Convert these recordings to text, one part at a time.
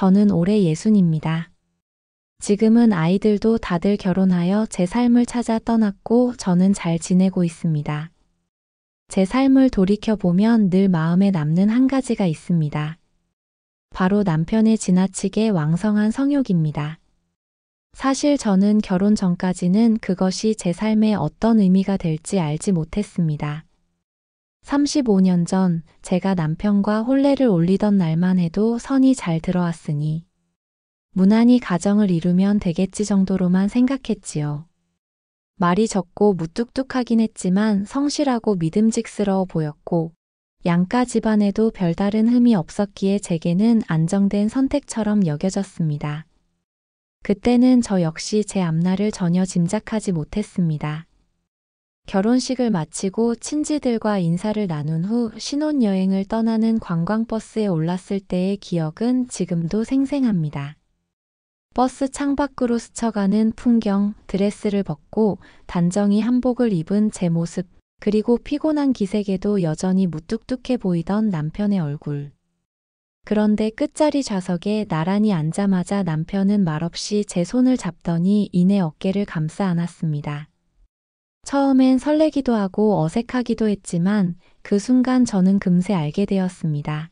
저는 올해 60입니다. 지금은 아이들도 다들 결혼하여 제 삶을 찾아 떠났고 저는 잘 지내고 있습니다. 제 삶을 돌이켜보면 늘 마음에 남는 한 가지가 있습니다. 바로 남편의 지나치게 왕성한 성욕입니다. 사실 저는 결혼 전까지는 그것이 제 삶에 어떤 의미가 될지 알지 못했습니다. 35년 전 제가 남편과 혼례를 올리던 날만 해도 선이 잘 들어왔으니 무난히 가정을 이루면 되겠지 정도로만 생각했지요. 말이 적고 무뚝뚝하긴 했지만 성실하고 믿음직스러워 보였고 양가 집안에도 별다른 흠이 없었기에 제게는 안정된 선택처럼 여겨졌습니다. 그때는 저 역시 제 앞날을 전혀 짐작하지 못했습니다. 결혼식을 마치고 친지들과 인사를 나눈 후 신혼여행을 떠나는 관광버스에 올랐을 때의 기억은 지금도 생생합니다. 버스 창밖으로 스쳐가는 풍경, 드레스를 벗고 단정히 한복을 입은 제 모습, 그리고 피곤한 기색에도 여전히 무뚝뚝해 보이던 남편의 얼굴. 그런데 끝자리 좌석에 나란히 앉자마자 남편은 말없이 제 손을 잡더니 이내 어깨를 감싸 안았습니다. 처음엔 설레기도 하고 어색하기도 했지만 그 순간 저는 금세 알게 되었습니다.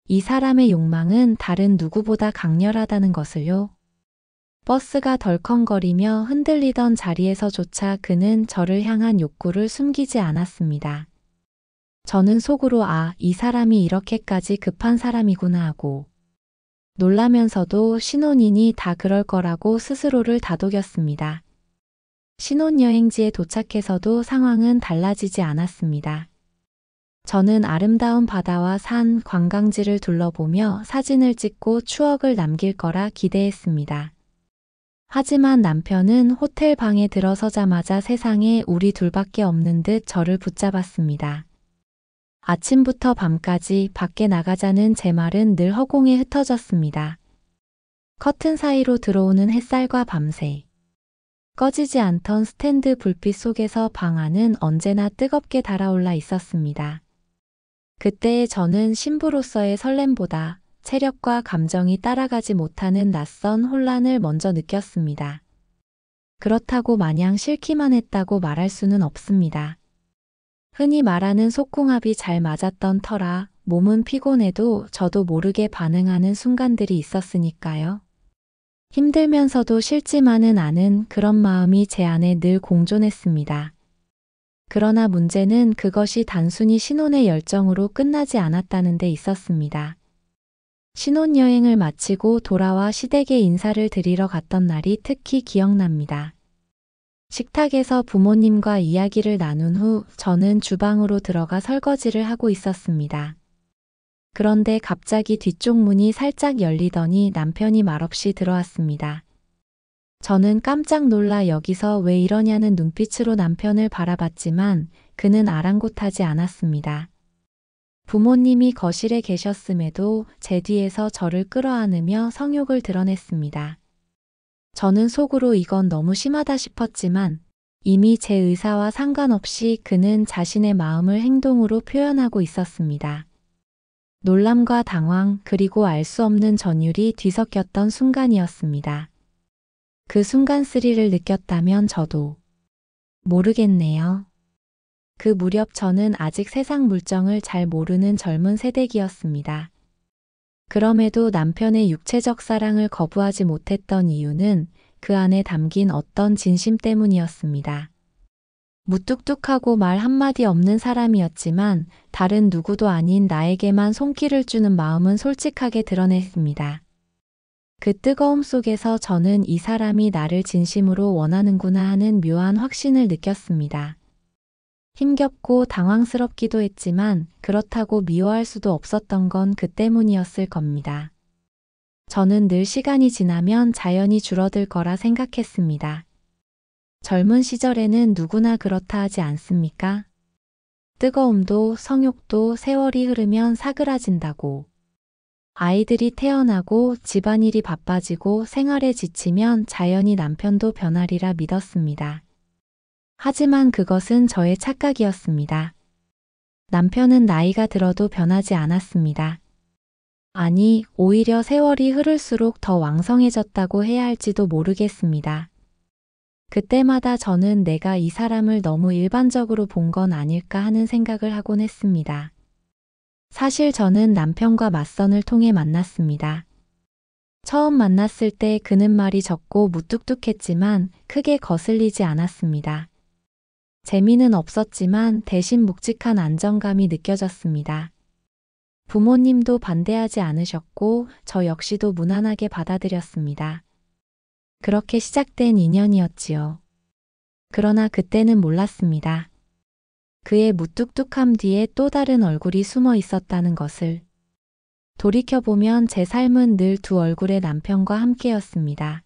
이 사람의 욕망은 다른 누구보다 강렬하다는 것을요. 버스가 덜컹거리며 흔들리던 자리에서조차 그는 저를 향한 욕구를 숨기지 않았습니다. 저는 속으로 이 사람이 이렇게까지 급한 사람이구나 하고 놀라면서도 신혼이니 다 그럴 거라고 스스로를 다독였습니다. 신혼여행지에 도착해서도 상황은 달라지지 않았습니다. 저는 아름다운 바다와 산, 관광지를 둘러보며 사진을 찍고 추억을 남길 거라 기대했습니다. 하지만 남편은 호텔 방에 들어서자마자 세상에 우리 둘밖에 없는 듯 저를 붙잡았습니다. 아침부터 밤까지 밖에 나가자는 제 말은 늘 허공에 흩어졌습니다. 커튼 사이로 들어오는 햇살과 밤새 꺼지지 않던 스탠드 불빛 속에서 방 안은 언제나 뜨겁게 달아올라 있었습니다. 그때의 저는 신부로서의 설렘보다 체력과 감정이 따라가지 못하는 낯선 혼란을 먼저 느꼈습니다. 그렇다고 마냥 싫기만 했다고 말할 수는 없습니다. 흔히 말하는 속궁합이 잘 맞았던 터라 몸은 피곤해도 저도 모르게 반응하는 순간들이 있었으니까요. 힘들면서도 싫지만은 않은 그런 마음이 제 안에 늘 공존했습니다. 그러나 문제는 그것이 단순히 신혼의 열정으로 끝나지 않았다는 데 있었습니다. 신혼여행을 마치고 돌아와 시댁에 인사를 드리러 갔던 날이 특히 기억납니다. 식탁에서 부모님과 이야기를 나눈 후 저는 주방으로 들어가 설거지를 하고 있었습니다. 그런데 갑자기 뒤쪽 문이 살짝 열리더니 남편이 말없이 들어왔습니다. 저는 깜짝 놀라 여기서 왜 이러냐는 눈빛으로 남편을 바라봤지만 그는 아랑곳하지 않았습니다. 부모님이 거실에 계셨음에도 제 뒤에서 저를 끌어안으며 성욕을 드러냈습니다. 저는 속으로 이건 너무 심하다 싶었지만 이미 제 의사와 상관없이 그는 자신의 마음을 행동으로 표현하고 있었습니다. 놀람과 당황 그리고 알 수 없는 전율이 뒤섞였던 순간이었습니다. 그 순간 스릴을 느꼈다면 저도 모르겠네요. 그 무렵 저는 아직 세상 물정을 잘 모르는 젊은 새댁이었습니다. 그럼에도 남편의 육체적 사랑을 거부하지 못했던 이유는 그 안에 담긴 어떤 진심 때문이었습니다. 무뚝뚝하고 말 한마디 없는 사람이었지만 다른 누구도 아닌 나에게만 손길을 주는 마음은 솔직하게 드러냈습니다. 그 뜨거움 속에서 저는 이 사람이 나를 진심으로 원하는구나 하는 묘한 확신을 느꼈습니다. 힘겹고 당황스럽기도 했지만 그렇다고 미워할 수도 없었던 건 그 때문이었을 겁니다. 저는 늘 시간이 지나면 자연히 줄어들 거라 생각했습니다. 젊은 시절에는 누구나 그렇다 하지 않습니까? 뜨거움도 성욕도 세월이 흐르면 사그라진다고. 아이들이 태어나고 집안일이 바빠지고 생활에 지치면 자연히 남편도 변하리라 믿었습니다. 하지만 그것은 저의 착각이었습니다. 남편은 나이가 들어도 변하지 않았습니다. 아니, 오히려 세월이 흐를수록 더 왕성해졌다고 해야 할지도 모르겠습니다. 그때마다 저는 내가 이 사람을 너무 일반적으로 본 건 아닐까 하는 생각을 하곤 했습니다. 사실 저는 남편과 맞선을 통해 만났습니다. 처음 만났을 때 그는 말이 적고 무뚝뚝했지만 크게 거슬리지 않았습니다. 재미는 없었지만 대신 묵직한 안정감이 느껴졌습니다. 부모님도 반대하지 않으셨고 저 역시도 무난하게 받아들였습니다. 그렇게 시작된 인연이었지요. 그러나 그때는 몰랐습니다. 그의 무뚝뚝함 뒤에 또 다른 얼굴이 숨어 있었다는 것을. 돌이켜보면 제 삶은 늘 두 얼굴의 남편과 함께였습니다.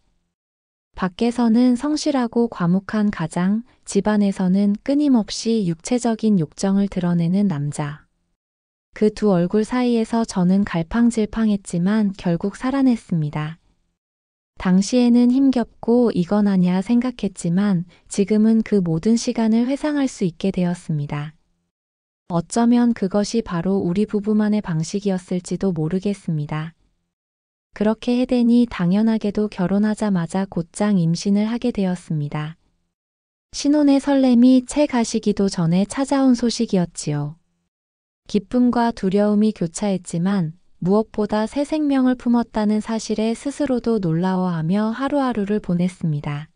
밖에서는 성실하고 과묵한 가장, 집안에서는 끊임없이 육체적인 욕정을 드러내는 남자. 그 두 얼굴 사이에서 저는 갈팡질팡했지만 결국 살아냈습니다. 당시에는 힘겹고 이건 아냐 생각했지만 지금은 그 모든 시간을 회상할 수 있게 되었습니다. 어쩌면 그것이 바로 우리 부부만의 방식이었을지도 모르겠습니다. 그렇게 해대니 당연하게도 결혼하자마자 곧장 임신을 하게 되었습니다. 신혼의 설렘이 채 가시기도 전에 찾아온 소식이었지요. 기쁨과 두려움이 교차했지만 무엇보다 새 생명을 품었다는 사실에 스스로도 놀라워하며 하루하루를 보냈습니다.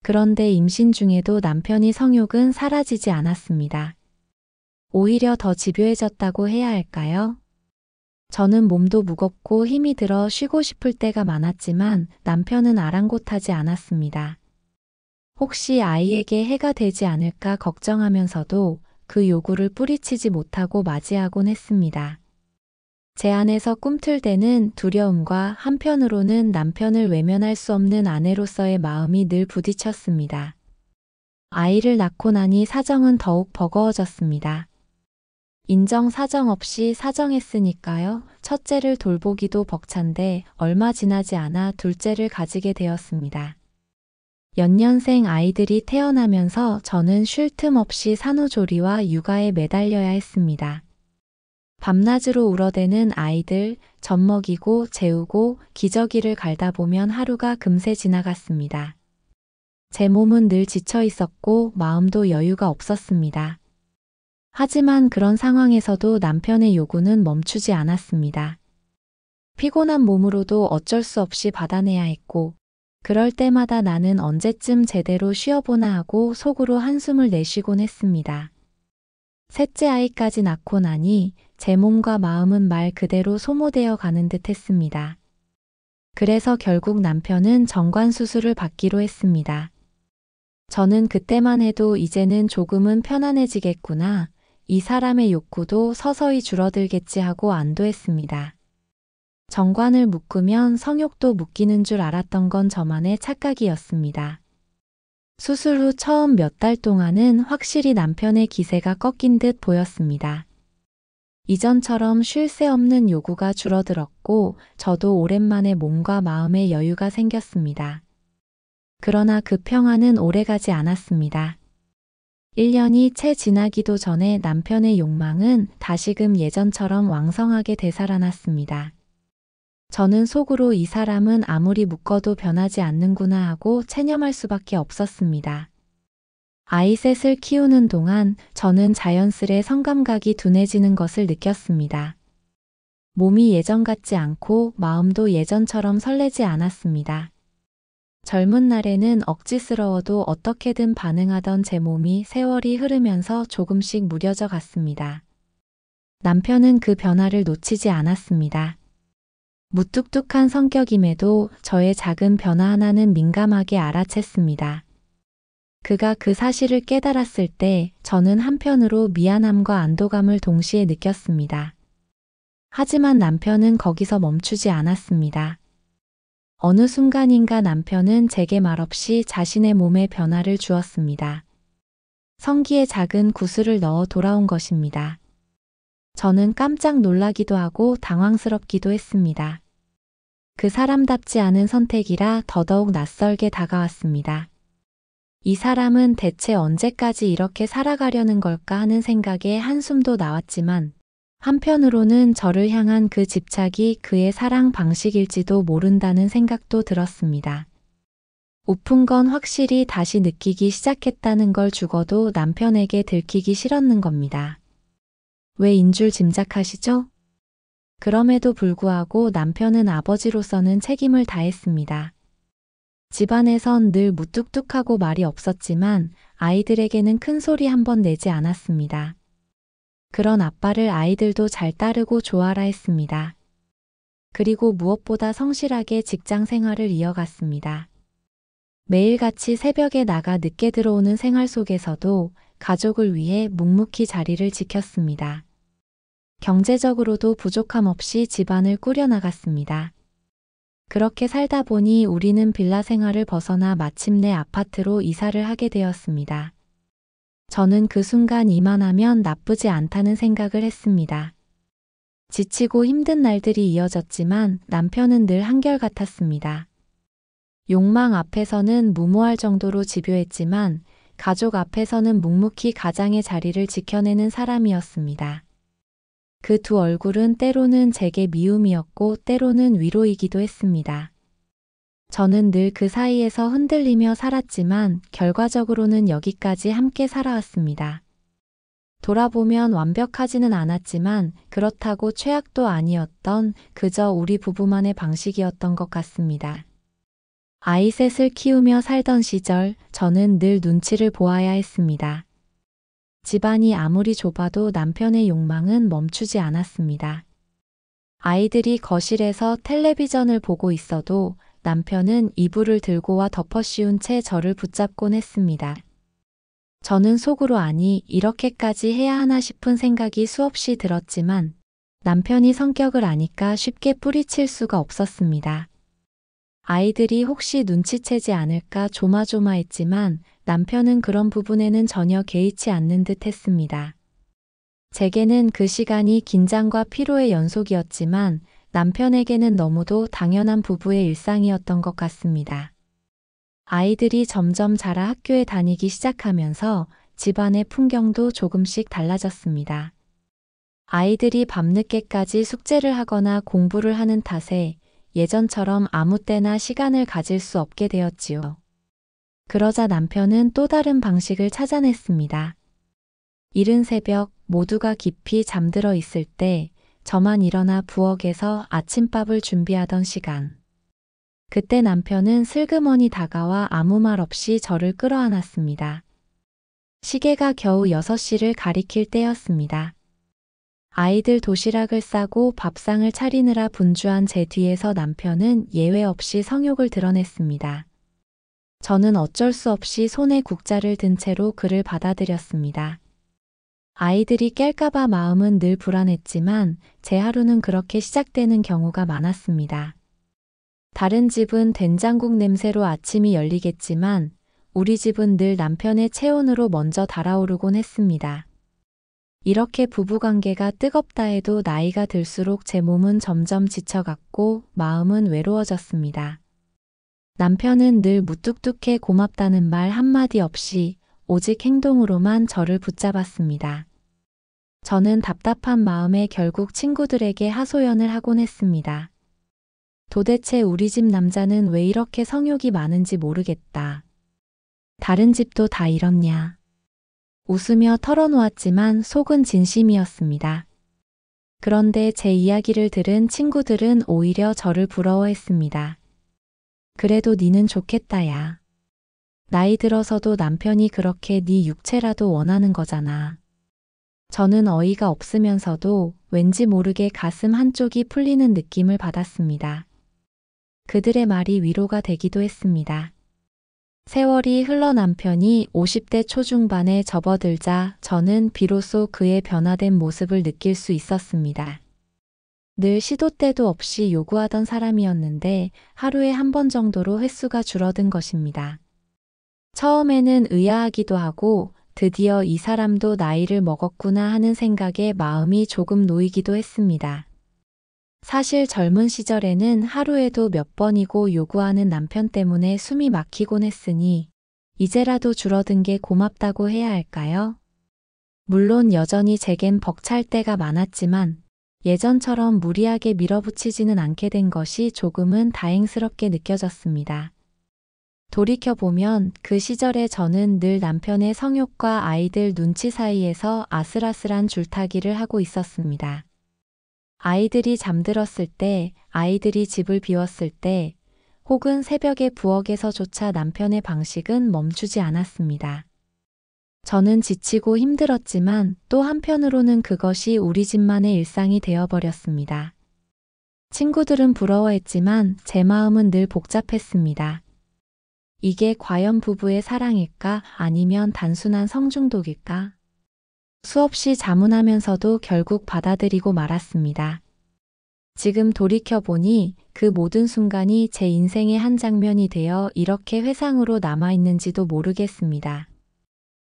그런데 임신 중에도 남편이 성욕은 사라지지 않았습니다. 오히려 더 집요해졌다고 해야 할까요? 저는 몸도 무겁고 힘이 들어 쉬고 싶을 때가 많았지만 남편은 아랑곳하지 않았습니다. 혹시 아이에게 해가 되지 않을까 걱정하면서도 그 요구를 뿌리치지 못하고 맞이하곤 했습니다. 제 안에서 꿈틀대는 두려움과 한편으로는 남편을 외면할 수 없는 아내로서의 마음이 늘 부딪혔습니다. 아이를 낳고 나니 사정은 더욱 버거워졌습니다. 인정 사정 없이 사정했으니까요. 첫째를 돌보기도 벅찬데 얼마 지나지 않아 둘째를 가지게 되었습니다. 연년생 아이들이 태어나면서 저는 쉴 틈 없이 산후조리와 육아에 매달려야 했습니다. 밤낮으로 울어대는 아이들, 젖 먹이고 재우고 기저귀를 갈다 보면 하루가 금세 지나갔습니다. 제 몸은 늘 지쳐 있었고 마음도 여유가 없었습니다. 하지만 그런 상황에서도 남편의 요구는 멈추지 않았습니다. 피곤한 몸으로도 어쩔 수 없이 받아내야 했고, 그럴 때마다 나는 언제쯤 제대로 쉬어보나 하고 속으로 한숨을 내쉬곤 했습니다. 셋째 아이까지 낳고 나니 제 몸과 마음은 말 그대로 소모되어 가는 듯 했습니다. 그래서 결국 남편은 정관수술을 받기로 했습니다. 저는 그때만 해도 이제는 조금은 편안해지겠구나, 이 사람의 욕구도 서서히 줄어들겠지 하고 안도했습니다. 정관을 묶으면 성욕도 묶이는 줄 알았던 건 저만의 착각이었습니다. 수술 후 처음 몇 달 동안은 확실히 남편의 기세가 꺾인 듯 보였습니다. 이전처럼 쉴 새 없는 요구가 줄어들었고 저도 오랜만에 몸과 마음의 여유가 생겼습니다. 그러나 그 평화는 오래가지 않았습니다. 1년이 채 지나기도 전에 남편의 욕망은 다시금 예전처럼 왕성하게 되살아났습니다. 저는 속으로 이 사람은 아무리 묶어도 변하지 않는구나 하고 체념할 수밖에 없었습니다. 아이 셋을 키우는 동안 저는 자연스레 성감각이 둔해지는 것을 느꼈습니다. 몸이 예전 같지 않고 마음도 예전처럼 설레지 않았습니다. 젊은 날에는 억지스러워도 어떻게든 반응하던 제 몸이 세월이 흐르면서 조금씩 무뎌져 갔습니다. 남편은 그 변화를 놓치지 않았습니다. 무뚝뚝한 성격임에도 저의 작은 변화 하나는 민감하게 알아챘습니다. 그가 그 사실을 깨달았을 때 저는 한편으로 미안함과 안도감을 동시에 느꼈습니다. 하지만 남편은 거기서 멈추지 않았습니다. 어느 순간인가 남편은 제게 말없이 자신의 몸에 변화를 주었습니다. 성기에 작은 구슬을 넣어 돌아온 것입니다. 저는 깜짝 놀라기도 하고 당황스럽기도 했습니다. 그 사람답지 않은 선택이라 더더욱 낯설게 다가왔습니다. 이 사람은 대체 언제까지 이렇게 살아가려는 걸까 하는 생각에 한숨도 나왔지만 한편으로는 저를 향한 그 집착이 그의 사랑 방식일지도 모른다는 생각도 들었습니다. 우픈 건 확실히 다시 느끼기 시작했다는 걸 죽어도 남편에게 들키기 싫었는 겁니다. 왜인 줄 짐작하시죠? 그럼에도 불구하고 남편은 아버지로서는 책임을 다했습니다. 집안에선 늘 무뚝뚝하고 말이 없었지만 아이들에게는 큰 소리 한 번 내지 않았습니다. 그런 아빠를 아이들도 잘 따르고 좋아라 했습니다. 그리고 무엇보다 성실하게 직장 생활을 이어갔습니다. 매일같이 새벽에 나가 늦게 들어오는 생활 속에서도 가족을 위해 묵묵히 자리를 지켰습니다. 경제적으로도 부족함 없이 집안을 꾸려나갔습니다. 그렇게 살다 보니 우리는 빌라 생활을 벗어나 마침내 아파트로 이사를 하게 되었습니다. 저는 그 순간 이만하면 나쁘지 않다는 생각을 했습니다. 지치고 힘든 날들이 이어졌지만 남편은 늘 한결같았습니다. 욕망 앞에서는 무모할 정도로 집요했지만 가족 앞에서는 묵묵히 가장의 자리를 지켜내는 사람이었습니다. 그 두 얼굴은 때로는 제게 미움이었고 때로는 위로이기도 했습니다. 저는 늘 그 사이에서 흔들리며 살았지만 결과적으로는 여기까지 함께 살아왔습니다. 돌아보면 완벽하지는 않았지만 그렇다고 최악도 아니었던 그저 우리 부부만의 방식이었던 것 같습니다. 아이 셋을 키우며 살던 시절 저는 늘 눈치를 보아야 했습니다. 집안이 아무리 좁아도 남편의 욕망은 멈추지 않았습니다. 아이들이 거실에서 텔레비전을 보고 있어도 남편은 이불을 들고 와 덮어씌운 채 저를 붙잡곤 했습니다. 저는 속으로 아니 이렇게까지 해야 하나 싶은 생각이 수없이 들었지만 남편이 성격을 아니까 쉽게 뿌리칠 수가 없었습니다. 아이들이 혹시 눈치채지 않을까 조마조마했지만 남편은 그런 부분에는 전혀 개의치 않는 듯 했습니다. 제게는 그 시간이 긴장과 피로의 연속이었지만 남편에게는 너무도 당연한 부부의 일상이었던 것 같습니다. 아이들이 점점 자라 학교에 다니기 시작하면서 집안의 풍경도 조금씩 달라졌습니다. 아이들이 밤늦게까지 숙제를 하거나 공부를 하는 탓에 예전처럼 아무 때나 시간을 가질 수 없게 되었지요. 그러자 남편은 또 다른 방식을 찾아냈습니다. 이른 새벽 모두가 깊이 잠들어 있을 때 저만 일어나 부엌에서 아침밥을 준비하던 시간. 그때 남편은 슬그머니 다가와 아무 말 없이 저를 끌어안았습니다. 시계가 겨우 6시를 가리킬 때였습니다. 아이들 도시락을 싸고 밥상을 차리느라 분주한 제 뒤에서 남편은 예외 없이 성욕을 드러냈습니다. 저는 어쩔 수 없이 손에 국자를 든 채로 그를 받아들였습니다. 아이들이 깰까봐 마음은 늘 불안했지만 제 하루는 그렇게 시작되는 경우가 많았습니다. 다른 집은 된장국 냄새로 아침이 열리겠지만 우리 집은 늘 남편의 체온으로 먼저 달아오르곤 했습니다. 이렇게 부부관계가 뜨겁다 해도 나이가 들수록 제 몸은 점점 지쳐갔고 마음은 외로워졌습니다. 남편은 늘 무뚝뚝해 고맙다는 말 한마디 없이 오직 행동으로만 저를 붙잡았습니다. 저는 답답한 마음에 결국 친구들에게 하소연을 하곤 했습니다. 도대체 우리 집 남자는 왜 이렇게 성욕이 많은지 모르겠다. 다른 집도 다 이렇냐. 웃으며 털어놓았지만 속은 진심이었습니다. 그런데 제 이야기를 들은 친구들은 오히려 저를 부러워했습니다. 그래도 니는 좋겠다 야. 나이 들어서도 남편이 그렇게 네 육체라도 원하는 거잖아. 저는 어이가 없으면서도 왠지 모르게 가슴 한쪽이 풀리는 느낌을 받았습니다. 그들의 말이 위로가 되기도 했습니다. 세월이 흘러 남편이 50대 초중반에 접어들자 저는 비로소 그의 변화된 모습을 느낄 수 있었습니다. 늘 시도 때도 없이 요구하던 사람이었는데 하루에 한 번 정도로 횟수가 줄어든 것입니다. 처음에는 의아하기도 하고 드디어 이 사람도 나이를 먹었구나 하는 생각에 마음이 조금 놓이기도 했습니다. 사실 젊은 시절에는 하루에도 몇 번이고 요구하는 남편 때문에 숨이 막히곤 했으니 이제라도 줄어든 게 고맙다고 해야 할까요? 물론 여전히 제겐 벅찰 때가 많았지만 예전처럼 무리하게 밀어붙이지는 않게 된 것이 조금은 다행스럽게 느껴졌습니다. 돌이켜보면 그 시절에 저는 늘 남편의 성욕과 아이들 눈치 사이에서 아슬아슬한 줄타기를 하고 있었습니다. 아이들이 잠들었을 때, 아이들이 집을 비웠을 때, 혹은 새벽에 부엌에서조차 남편의 방식은 멈추지 않았습니다. 저는 지치고 힘들었지만 또 한편으로는 그것이 우리 집만의 일상이 되어버렸습니다. 친구들은 부러워했지만 제 마음은 늘 복잡했습니다. 이게 과연 부부의 사랑일까? 아니면 단순한 성중독일까? 수없이 자문하면서도 결국 받아들이고 말았습니다. 지금 돌이켜보니 그 모든 순간이 제 인생의 한 장면이 되어 이렇게 회상으로 남아있는지도 모르겠습니다.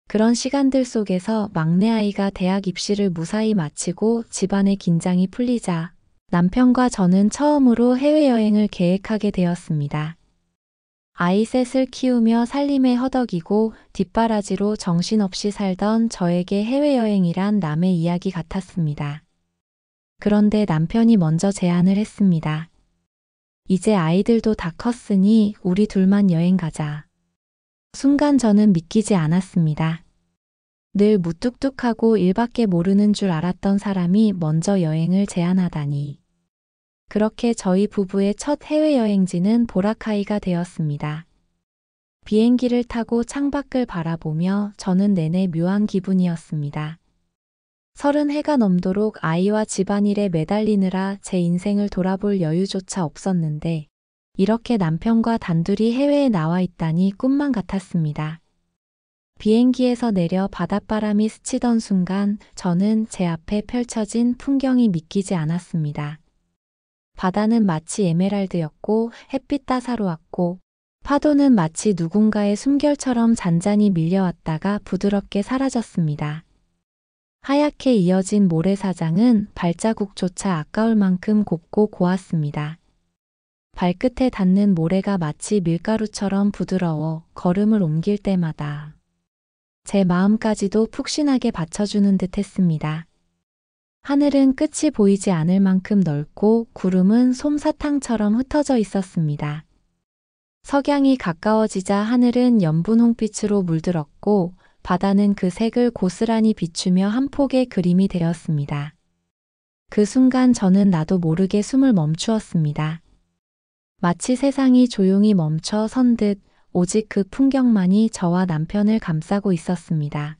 그런 시간들 속에서 막내아이가 대학 입시를 무사히 마치고 집안의 긴장이 풀리자 남편과 저는 처음으로 해외여행을 계획하게 되었습니다. 아이 셋을 키우며 살림에 허덕이고 뒷바라지로 정신없이 살던 저에게 해외여행이란 남의 이야기 같았습니다. 그런데 남편이 먼저 제안을 했습니다. 이제 아이들도 다 컸으니 우리 둘만 여행 가자. 순간 저는 믿기지 않았습니다. 늘 무뚝뚝하고 일밖에 모르는 줄 알았던 사람이 먼저 여행을 제안하다니. 그렇게 저희 부부의 첫 해외여행지는 보라카이가 되었습니다. 비행기를 타고 창밖을 바라보며 저는 내내 묘한 기분이었습니다. 30해가 넘도록 아이와 집안일에 매달리느라 제 인생을 돌아볼 여유조차 없었는데 이렇게 남편과 단둘이 해외에 나와 있다니 꿈만 같았습니다. 비행기에서 내려 바닷바람이 스치던 순간 저는 제 앞에 펼쳐진 풍경이 믿기지 않았습니다. 바다는 마치 에메랄드였고 햇빛 따사로웠고 파도는 마치 누군가의 숨결처럼 잔잔히 밀려왔다가 부드럽게 사라졌습니다. 하얗게 이어진 모래사장은 발자국조차 아까울 만큼 곱고 고왔습니다. 발끝에 닿는 모래가 마치 밀가루처럼 부드러워 걸음을 옮길 때마다 제 마음까지도 푹신하게 받쳐주는 듯 했습니다. 하늘은 끝이 보이지 않을 만큼 넓고 구름은 솜사탕처럼 흩어져 있었습니다. 석양이 가까워지자 하늘은 연분 홍빛으로 물들었고 바다는 그 색을 고스란히 비추며 한 폭의 그림이 되었습니다. 그 순간 저는 나도 모르게 숨을 멈추었습니다. 마치 세상이 조용히 멈춰 선 듯 오직 그 풍경만이 저와 남편을 감싸고 있었습니다.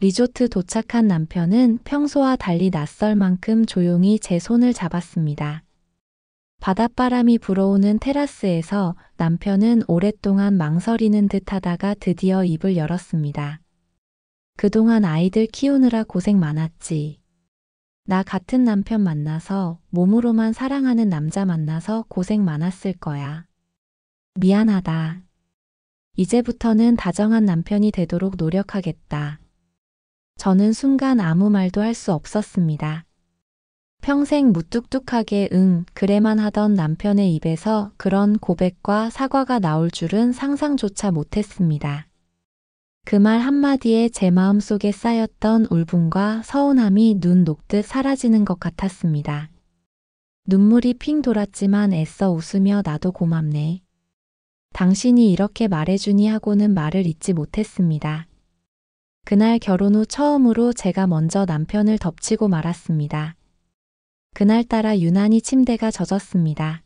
리조트 도착한 남편은 평소와 달리 낯설 만큼 조용히 제 손을 잡았습니다. 바닷바람이 불어오는 테라스에서 남편은 오랫동안 망설이는 듯 하다가 드디어 입을 열었습니다. 그동안 아이들 키우느라 고생 많았지. 나 같은 남편 만나서 몸으로만 사랑하는 남자 만나서 고생 많았을 거야. 미안하다. 이제부터는 다정한 남편이 되도록 노력하겠다. 저는 순간 아무 말도 할 수 없었습니다. 평생 무뚝뚝하게 응, 그래만 하던 남편의 입에서 그런 고백과 사과가 나올 줄은 상상조차 못했습니다. 그 말 한마디에 제 마음속에 쌓였던 울분과 서운함이 눈 녹듯 사라지는 것 같았습니다. 눈물이 핑 돌았지만 애써 웃으며 나도 고맙네. 당신이 이렇게 말해주니 하고는 말을 잇지 못했습니다. 그날 결혼 후 처음으로 제가 먼저 남편을 덮치고 말았습니다. 그날따라 유난히 침대가 젖었습니다.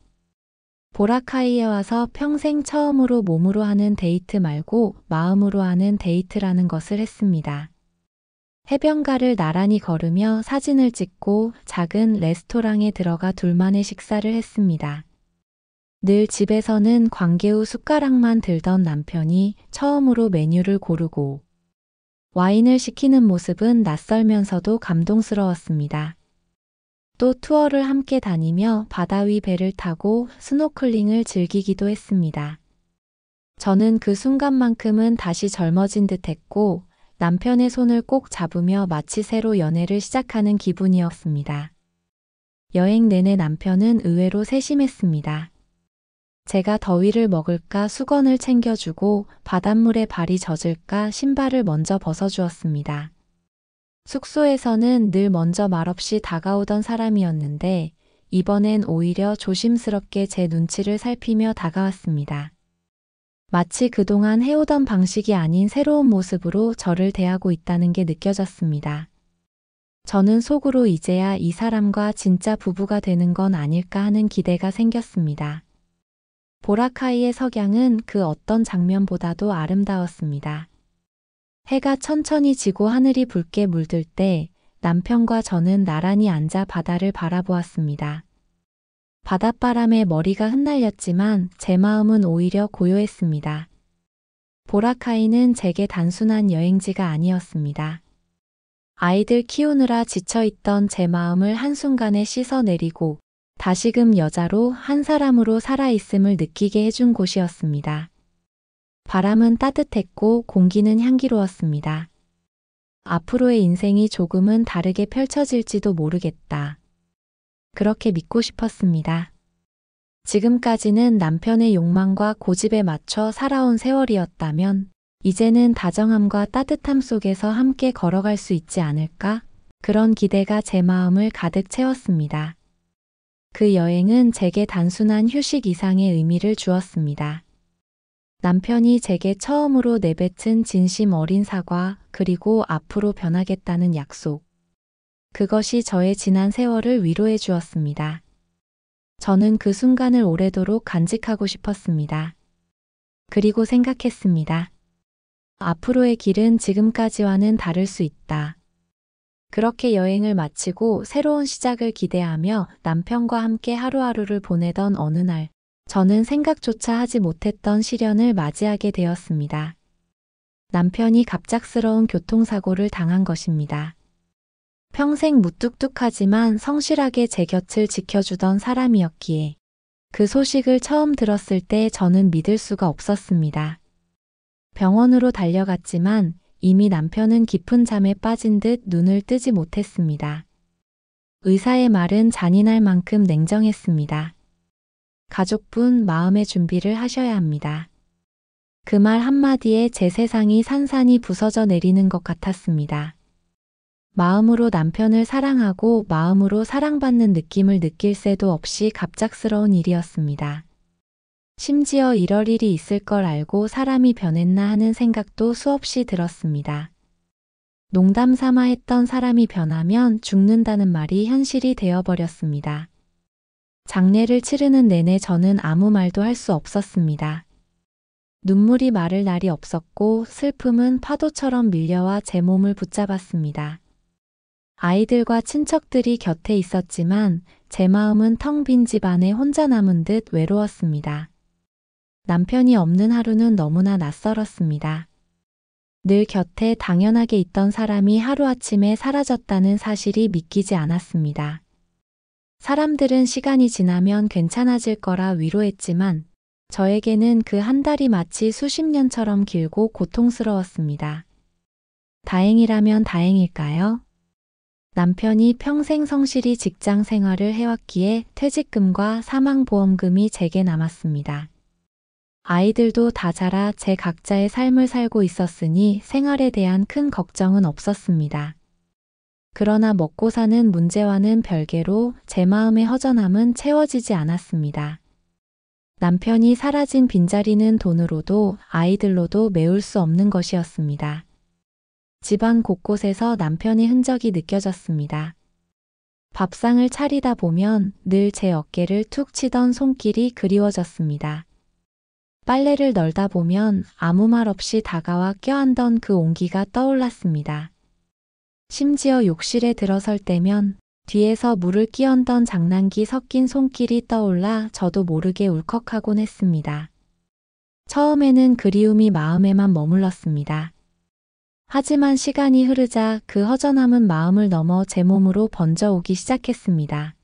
보라카이에 와서 평생 처음으로 몸으로 하는 데이트 말고 마음으로 하는 데이트라는 것을 했습니다. 해변가를 나란히 걸으며 사진을 찍고 작은 레스토랑에 들어가 둘만의 식사를 했습니다. 늘 집에서는 관계 후 숟가락만 들던 남편이 처음으로 메뉴를 고르고 와인을 시키는 모습은 낯설면서도 감동스러웠습니다. 또 투어를 함께 다니며 바다 위 배를 타고 스노클링을 즐기기도 했습니다. 저는 그 순간만큼은 다시 젊어진 듯 했고 남편의 손을 꼭 잡으며 마치 새로 연애를 시작하는 기분이었습니다. 여행 내내 남편은 의외로 세심했습니다. 제가 더위를 먹을까 수건을 챙겨주고 바닷물에 발이 젖을까 신발을 먼저 벗어주었습니다. 숙소에서는 늘 먼저 말없이 다가오던 사람이었는데 이번엔 오히려 조심스럽게 제 눈치를 살피며 다가왔습니다. 마치 그동안 해오던 방식이 아닌 새로운 모습으로 저를 대하고 있다는 게 느껴졌습니다. 저는 속으로 이제야 이 사람과 진짜 부부가 되는 건 아닐까 하는 기대가 생겼습니다. 보라카이의 석양은 그 어떤 장면보다도 아름다웠습니다. 해가 천천히 지고 하늘이 붉게 물들 때 남편과 저는 나란히 앉아 바다를 바라보았습니다. 바닷바람에 머리가 흩날렸지만 제 마음은 오히려 고요했습니다. 보라카이는 제게 단순한 여행지가 아니었습니다. 아이들 키우느라 지쳐있던 제 마음을 한순간에 씻어내리고 다시금 여자로 한 사람으로 살아있음을 느끼게 해준 곳이었습니다. 바람은 따뜻했고 공기는 향기로웠습니다. 앞으로의 인생이 조금은 다르게 펼쳐질지도 모르겠다. 그렇게 믿고 싶었습니다. 지금까지는 남편의 욕망과 고집에 맞춰 살아온 세월이었다면 이제는 다정함과 따뜻함 속에서 함께 걸어갈 수 있지 않을까? 그런 기대가 제 마음을 가득 채웠습니다. 그 여행은 제게 단순한 휴식 이상의 의미를 주었습니다. 남편이 제게 처음으로 내뱉은 진심 어린 사과, 그리고 앞으로 변하겠다는 약속. 그것이 저의 지난 세월을 위로해 주었습니다. 저는 그 순간을 오래도록 간직하고 싶었습니다. 그리고 생각했습니다. 앞으로의 길은 지금까지와는 다를 수 있다. 그렇게 여행을 마치고 새로운 시작을 기대하며 남편과 함께 하루하루를 보내던 어느 날, 저는 생각조차 하지 못했던 시련을 맞이하게 되었습니다. 남편이 갑작스러운 교통사고를 당한 것입니다. 평생 무뚝뚝하지만 성실하게 제 곁을 지켜주던 사람이었기에 그 소식을 처음 들었을 때 저는 믿을 수가 없었습니다. 병원으로 달려갔지만 이미 남편은 깊은 잠에 빠진 듯 눈을 뜨지 못했습니다. 의사의 말은 잔인할 만큼 냉정했습니다. 가족분 마음의 준비를 하셔야 합니다. 그 말 한마디에 제 세상이 산산이 부서져 내리는 것 같았습니다. 마음으로 남편을 사랑하고 마음으로 사랑받는 느낌을 느낄 새도 없이 갑작스러운 일이었습니다. 심지어 이럴 일이 있을 걸 알고 사람이 변했나 하는 생각도 수없이 들었습니다. 농담 삼아 했던 사람이 변하면 죽는다는 말이 현실이 되어버렸습니다. 장례를 치르는 내내 저는 아무 말도 할 수 없었습니다. 눈물이 마를 날이 없었고 슬픔은 파도처럼 밀려와 제 몸을 붙잡았습니다. 아이들과 친척들이 곁에 있었지만 제 마음은 텅 빈 집 안에 혼자 남은 듯 외로웠습니다. 남편이 없는 하루는 너무나 낯설었습니다. 늘 곁에 당연하게 있던 사람이 하루아침에 사라졌다는 사실이 믿기지 않았습니다. 사람들은 시간이 지나면 괜찮아질 거라 위로했지만 저에게는 그 한 달이 마치 수십 년처럼 길고 고통스러웠습니다. 다행이라면 다행일까요? 남편이 평생 성실히 직장 생활을 해왔기에 퇴직금과 사망보험금이 제게 남았습니다. 아이들도 다 자라 제 각자의 삶을 살고 있었으니 생활에 대한 큰 걱정은 없었습니다. 그러나 먹고 사는 문제와는 별개로 제 마음의 허전함은 채워지지 않았습니다. 남편이 사라진 빈자리는 돈으로도 아이들로도 메울 수 없는 것이었습니다. 집안 곳곳에서 남편의 흔적이 느껴졌습니다. 밥상을 차리다 보면 늘 제 어깨를 툭 치던 손길이 그리워졌습니다. 빨래를 널다 보면 아무 말 없이 다가와 껴안던 그 온기가 떠올랐습니다. 심지어 욕실에 들어설 때면 뒤에서 물을 끼얹던 장난기 섞인 손길이 떠올라 저도 모르게 울컥하곤 했습니다. 처음에는 그리움이 마음에만 머물렀습니다. 하지만 시간이 흐르자 그 허전함은 마음을 넘어 제 몸으로 번져오기 시작했습니다.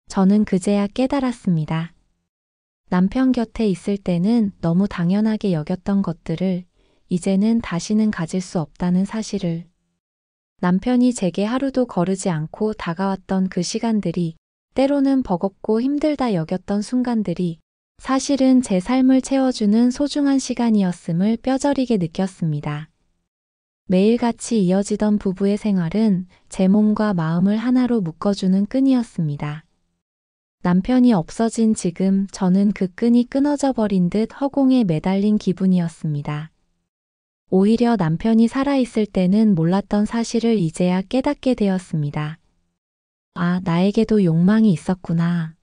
저는 그제야 깨달았습니다. 남편 곁에 있을 때는 너무 당연하게 여겼던 것들을 이제는 다시는 가질 수 없다는 사실을. 남편이 제게 하루도 거르지 않고 다가왔던 그 시간들이, 때로는 버겁고 힘들다 여겼던 순간들이 사실은 제 삶을 채워주는 소중한 시간이었음을 뼈저리게 느꼈습니다. 매일같이 이어지던 부부의 생활은 제 몸과 마음을 하나로 묶어주는 끈이었습니다. 남편이 없어진 지금 저는 그 끈이 끊어져 버린 듯 허공에 매달린 기분이었습니다. 오히려 남편이 살아있을 때는 몰랐던 사실을 이제야 깨닫게 되었습니다. 아, 나에게도 욕망이 있었구나.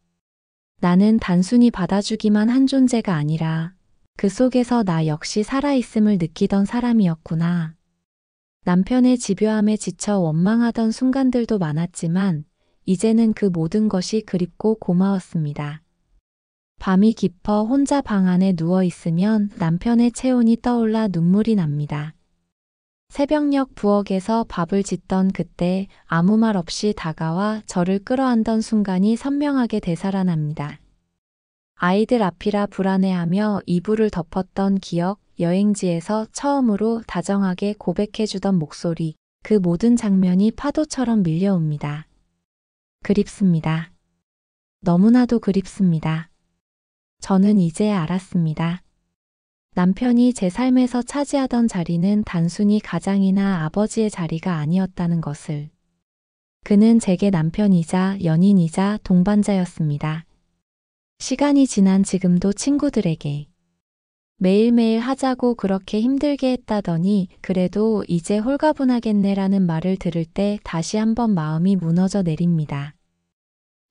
나는 단순히 받아주기만 한 존재가 아니라 그 속에서 나 역시 살아있음을 느끼던 사람이었구나. 남편의 집요함에 지쳐 원망하던 순간들도 많았지만 이제는 그 모든 것이 그립고 고마웠습니다. 밤이 깊어 혼자 방 안에 누워 있으면 남편의 체온이 떠올라 눈물이 납니다. 새벽녘 부엌에서 밥을 짓던 그때 아무 말 없이 다가와 저를 끌어안던 순간이 선명하게 되살아납니다. 아이들 앞이라 불안해하며 이불을 덮었던 기억, 여행지에서 처음으로 다정하게 고백해주던 목소리, 그 모든 장면이 파도처럼 밀려옵니다. 그립습니다. 너무나도 그립습니다. 저는 이제 알았습니다. 남편이 제 삶에서 차지하던 자리는 단순히 가장이나 아버지의 자리가 아니었다는 것을. 그는 제게 남편이자 연인이자 동반자였습니다. 시간이 지난 지금도 친구들에게 매일매일 하자고 그렇게 힘들게 했다더니 그래도 이제 홀가분하겠네라는 말을 들을 때 다시 한번 마음이 무너져 내립니다.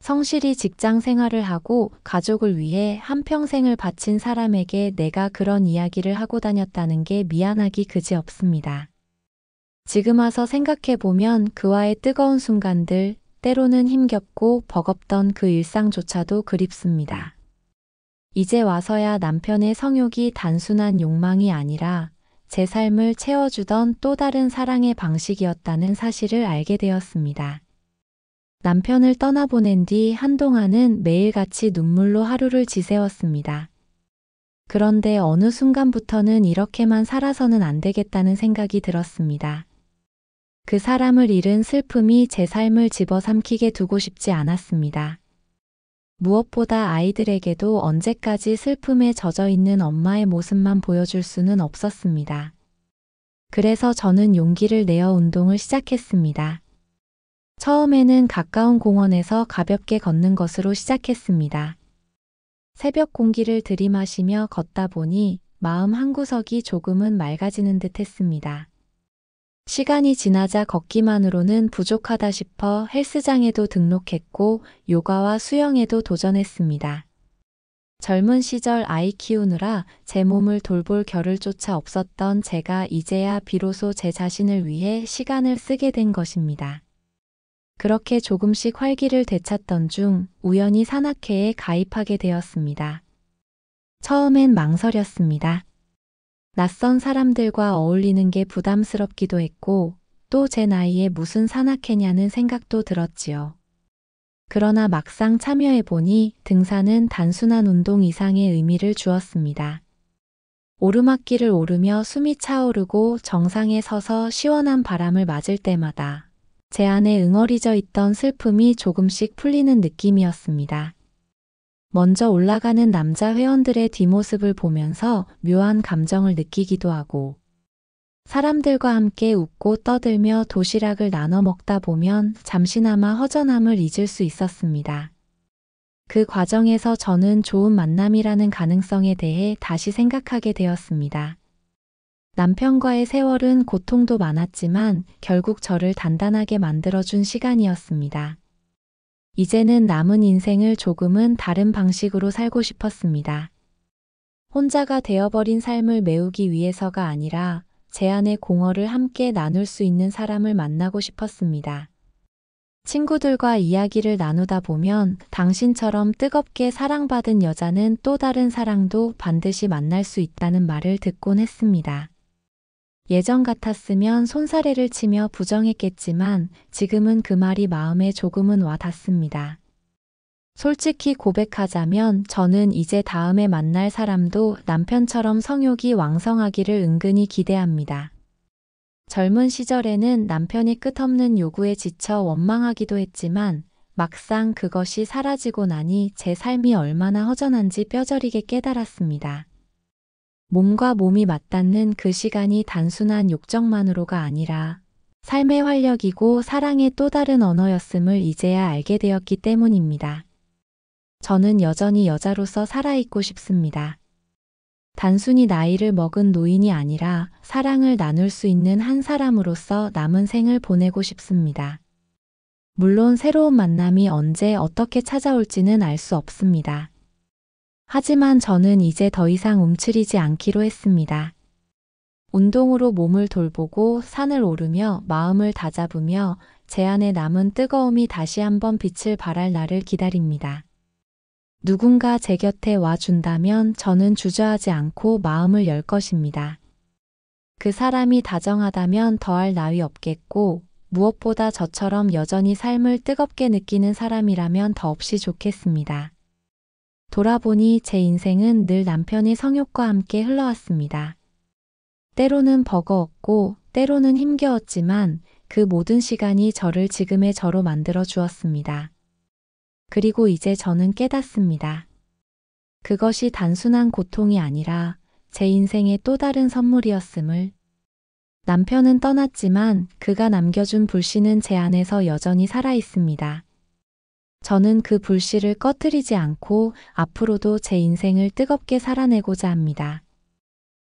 성실히 직장 생활을 하고 가족을 위해 한평생을 바친 사람에게 내가 그런 이야기를 하고 다녔다는 게 미안하기 그지없습니다. 지금 와서 생각해보면 그와의 뜨거운 순간들, 때로는 힘겹고 버겁던 그 일상조차도 그립습니다. 이제 와서야 남편의 성욕이 단순한 욕망이 아니라 제 삶을 채워주던 또 다른 사랑의 방식이었다는 사실을 알게 되었습니다. 남편을 떠나보낸 뒤 한동안은 매일같이 눈물로 하루를 지새웠습니다. 그런데 어느 순간부터는 이렇게만 살아서는 안 되겠다는 생각이 들었습니다. 그 사람을 잃은 슬픔이 제 삶을 집어삼키게 두고 싶지 않았습니다. 무엇보다 아이들에게도 언제까지 슬픔에 젖어 있는 엄마의 모습만 보여줄 수는 없었습니다. 그래서 저는 용기를 내어 운동을 시작했습니다. 처음에는 가까운 공원에서 가볍게 걷는 것으로 시작했습니다. 새벽 공기를 들이마시며 걷다 보니 마음 한구석이 조금은 맑아지는 듯 했습니다. 시간이 지나자 걷기만으로는 부족하다 싶어 헬스장에도 등록했고 요가와 수영에도 도전했습니다. 젊은 시절 아이 키우느라 제 몸을 돌볼 겨를조차 없었던 제가 이제야 비로소 제 자신을 위해 시간을 쓰게 된 것입니다. 그렇게 조금씩 활기를 되찾던 중 우연히 산악회에 가입하게 되었습니다. 처음엔 망설였습니다. 낯선 사람들과 어울리는 게 부담스럽기도 했고 또 제 나이에 무슨 산악회냐는 생각도 들었지요. 그러나 막상 참여해보니 등산은 단순한 운동 이상의 의미를 주었습니다. 오르막길을 오르며 숨이 차오르고 정상에 서서 시원한 바람을 맞을 때마다 제 안에 응어리져 있던 슬픔이 조금씩 풀리는 느낌이었습니다. 먼저 올라가는 남자 회원들의 뒷모습을 보면서 묘한 감정을 느끼기도 하고 사람들과 함께 웃고 떠들며 도시락을 나눠 먹다 보면 잠시나마 허전함을 잊을 수 있었습니다. 그 과정에서 저는 좋은 만남이라는 가능성에 대해 다시 생각하게 되었습니다. 남편과의 세월은 고통도 많았지만 결국 저를 단단하게 만들어준 시간이었습니다. 이제는 남은 인생을 조금은 다른 방식으로 살고 싶었습니다. 혼자가 되어버린 삶을 메우기 위해서가 아니라 제 안의 공허를 함께 나눌 수 있는 사람을 만나고 싶었습니다. 친구들과 이야기를 나누다 보면 당신처럼 뜨겁게 사랑받은 여자는 또 다른 사랑도 반드시 만날 수 있다는 말을 듣곤 했습니다. 예전 같았으면 손사래를 치며 부정했겠지만 지금은 그 말이 마음에 조금은 와 닿습니다. 솔직히 고백하자면 저는 이제 다음에 만날 사람도 남편처럼 성욕이 왕성하기를 은근히 기대합니다. 젊은 시절에는 남편이 끝없는 요구에 지쳐 원망하기도 했지만 막상 그것이 사라지고 나니 제 삶이 얼마나 허전한지 뼈저리게 깨달았습니다. 몸과 몸이 맞닿는 그 시간이 단순한 욕정만으로가 아니라 삶의 활력이고 사랑의 또 다른 언어였음을 이제야 알게 되었기 때문입니다. 저는 여전히 여자로서 살아있고 싶습니다. 단순히 나이를 먹은 노인이 아니라 사랑을 나눌 수 있는 한 사람으로서 남은 생을 보내고 싶습니다. 물론 새로운 만남이 언제 어떻게 찾아올지는 알 수 없습니다. 하지만 저는 이제 더 이상 움츠리지 않기로 했습니다. 운동으로 몸을 돌보고 산을 오르며 마음을 다잡으며 제 안에 남은 뜨거움이 다시 한번 빛을 발할 날을 기다립니다. 누군가 제 곁에 와 준다면 저는 주저하지 않고 마음을 열 것입니다. 그 사람이 다정하다면 더할 나위 없겠고 무엇보다 저처럼 여전히 삶을 뜨겁게 느끼는 사람이라면 더없이 좋겠습니다. 돌아보니 제 인생은 늘 남편의 성욕과 함께 흘러왔습니다. 때로는 버거웠고 때로는 힘겨웠지만 그 모든 시간이 저를 지금의 저로 만들어 주었습니다. 그리고 이제 저는 깨닫습니다. 그것이 단순한 고통이 아니라 제 인생의 또 다른 선물이었음을. 남편은 떠났지만 그가 남겨준 불씨는 제 안에서 여전히 살아있습니다. 저는 그 불씨를 꺼뜨리지 않고 앞으로도 제 인생을 뜨겁게 살아내고자 합니다.